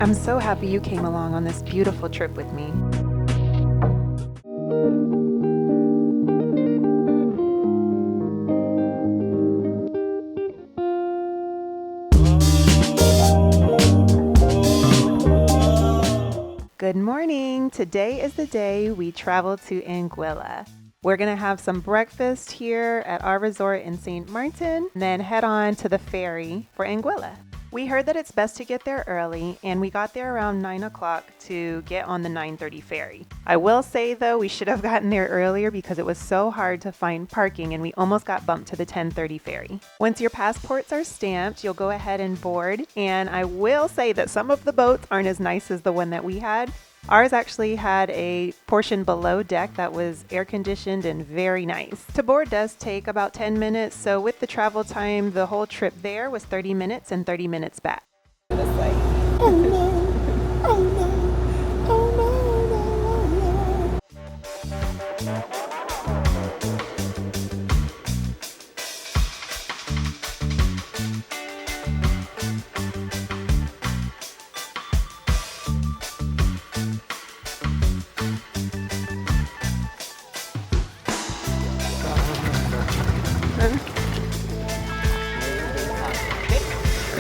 I'm so happy you came along on this beautiful trip with me. Good morning. Today is the day we travel to Anguilla. We're going to have some breakfast here at our resort in St. Martin, and then head on to the ferry for Anguilla. We heard that it's best to get there early, and we got there around 9 o'clock to get on the 9:30 ferry. I will say, though, we should have gotten there earlier because it was so hard to find parking, and we almost got bumped to the 10:30 ferry. Once your passports are stamped, you'll go ahead and board, and I will say that some of the boats aren't as nice as the one that we had. Ours actually had a portion below deck that was air conditioned and very nice. To board does take about 10 minutes, so with the travel time, the whole trip there was 30 minutes and 30 minutes back. Oh no, oh no, oh no, oh no.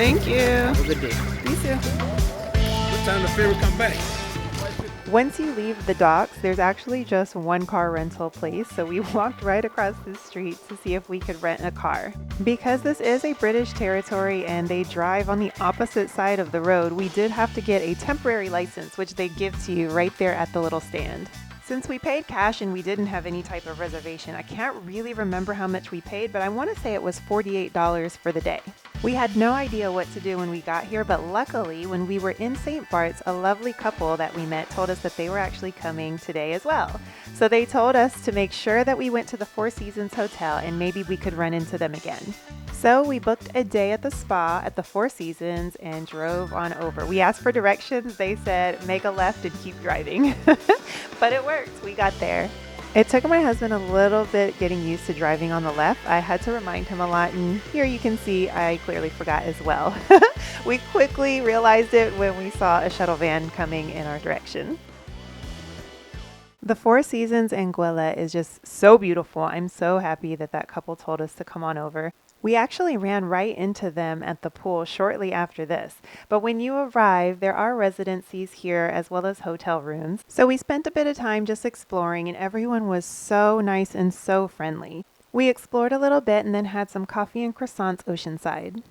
Thank you. Have a good day. You too. What time the ferry come back? Once you leave the docks, there's actually just one car rental place, so we walked right across the street to see if we could rent a car. Because this is a British territory and they drive on the opposite side of the road, we did have to get a temporary license, which they give to you right there at the little stand. Since we paid cash and we didn't have any type of reservation, I can't really remember how much we paid, but I want to say it was $48 for the day. We had no idea what to do when we got here, but luckily when we were in St. Bart's, a lovely couple that we met told us that they were actually coming today as well. So they told us to make sure that we went to the Four Seasons Hotel and maybe we could run into them again. So we booked a day at the spa at the Four Seasons and drove on over. We asked for directions. They said, make a left and keep driving. But it worked. We got there. It took my husband a little bit getting used to driving on the left. I had to remind him a lot, and here you can see I clearly forgot as well. We quickly realized it when we saw a shuttle van coming in our direction. The Four Seasons Anguilla is just so beautiful. I'm so happy that that couple told us to come on over. We actually ran right into them at the pool shortly after this. But when you arrive, there are residencies here as well as hotel rooms. So we spent a bit of time just exploring, and everyone was so nice and so friendly. We explored a little bit and then had some coffee and croissants oceanside.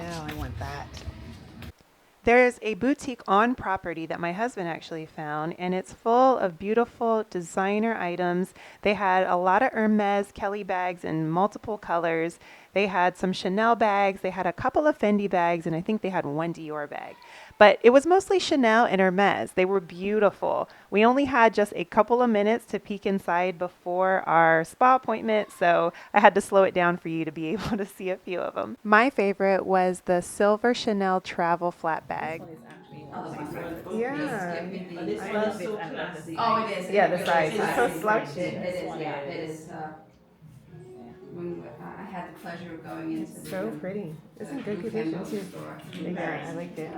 know, I want that. There's a boutique on property that my husband actually found, and it's full of beautiful designer items. They had a lot of Hermes Kelly bags in multiple colors. They had some Chanel bags. They had a couple of Fendi bags, and I think they had one Dior bag. But it was mostly Chanel and Hermes. They were beautiful. We only had just a couple of minutes to peek inside before our spa appointment, so I had to slow it down for you to be able to see a few of them. My favorite was the silver Chanel travel flat bag. Yeah, I love it. Oh, it is. Yeah, the size. It It's is. so slouchy. It is, yeah, it is. When I had the pleasure of going into It's the so pretty. It's in good condition too. store. Yeah, I liked it.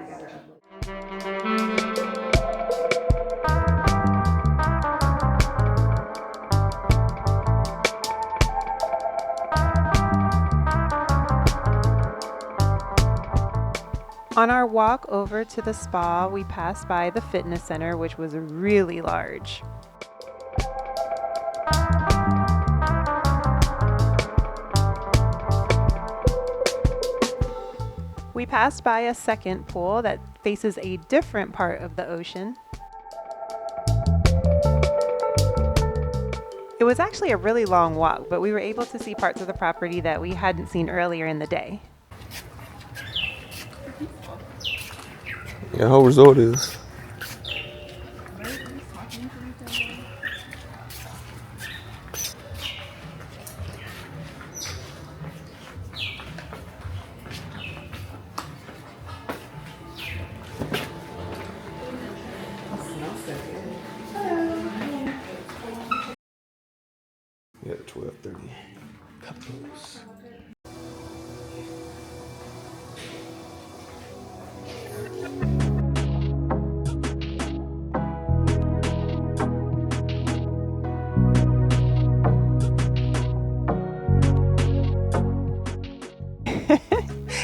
On our walk over to the spa, we passed by the fitness center, which was really large. We passed by a second pool that faces a different part of the ocean. It was actually a really long walk, but we were able to see parts of the property that we hadn't seen earlier in the day. Yeah, whole resort is. Yeah, 12:30. Couples.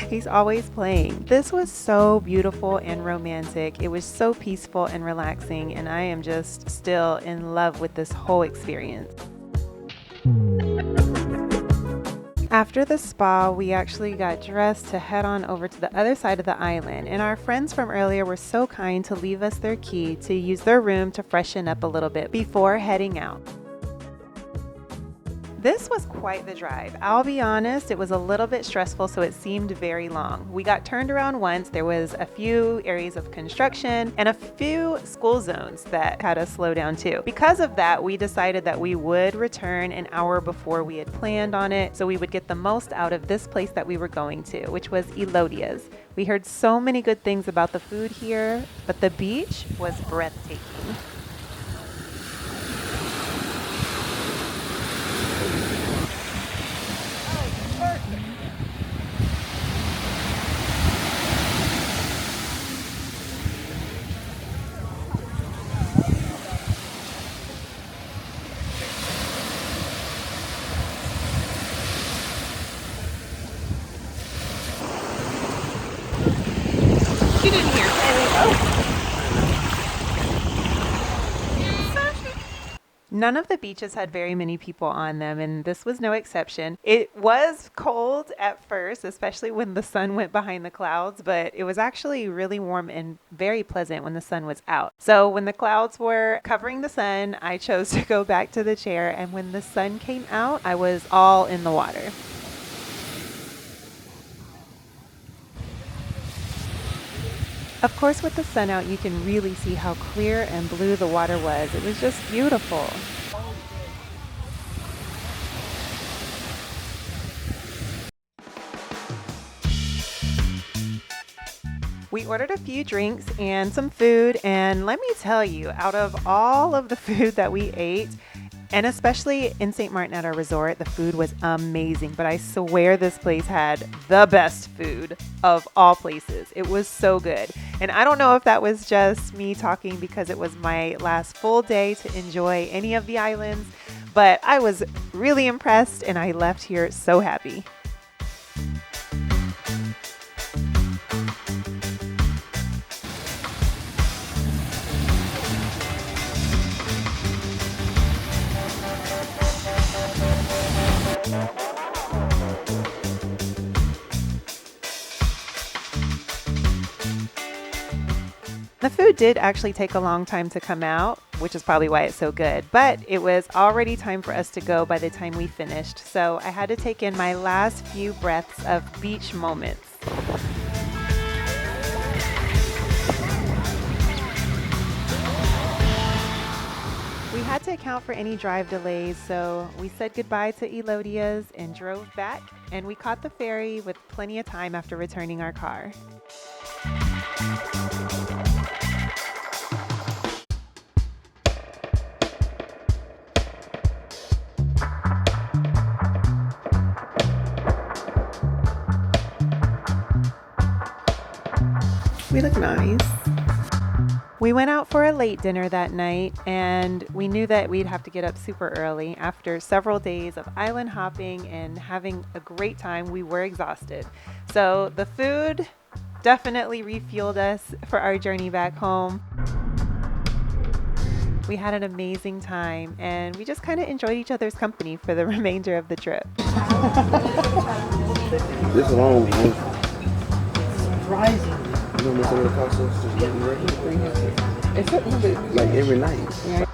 He's always playing. This was so beautiful and romantic. It was so peaceful and relaxing, and I am just still in love with this whole experience. After the spa, we actually got dressed to head on over to the other side of the island, and our friends from earlier were so kind to leave us their key to use their room to freshen up a little bit before heading out. This was quite the drive. I'll be honest, it was a little bit stressful, so it seemed very long. We got turned around once. There was a few areas of construction and a few school zones that had us slow down too. Because of that, we decided that we would return an hour before we had planned on it, so we would get the most out of this place that we were going to, which was Elodia's. We heard so many good things about the food here, but the beach was breathtaking. She didn't hear. None of the beaches had very many people on them, and this was no exception. It was cold at first, especially when the sun went behind the clouds, but it was actually really warm and very pleasant when the sun was out. So when the clouds were covering the sun, I chose to go back to the chair, and when the sun came out, I was all in the water. Of course, with the sun out, you can really see how clear and blue the water was. It was just beautiful. We ordered a few drinks and some food, and let me tell you, out of all of the food that we ate, and especially in St. Martin at our resort, the food was amazing. But I swear this place had the best food of all places. It was so good. And I don't know if that was just me talking because it was my last full day to enjoy any of the islands, but I was really impressed and I left here so happy. The food did actually take a long time to come out, which is probably why it's so good, but it was already time for us to go by the time we finished, so I had to take in my last few breaths of beach moments. We had to account for any drive delays, so we said goodbye to Elodia's and drove back, and we caught the ferry with plenty of time after returning our car. We look nice. We went out for a late dinner that night, and we knew that we'd have to get up super early. After several days of island hopping and having a great time, we were exhausted. So the food definitely refueled us for our journey back home. We had an amazing time, and we just kind of enjoyed each other's company for the remainder of the trip. This alone was Surprisingly. you know how much it would cost us to get ready? It's like every night. Yeah.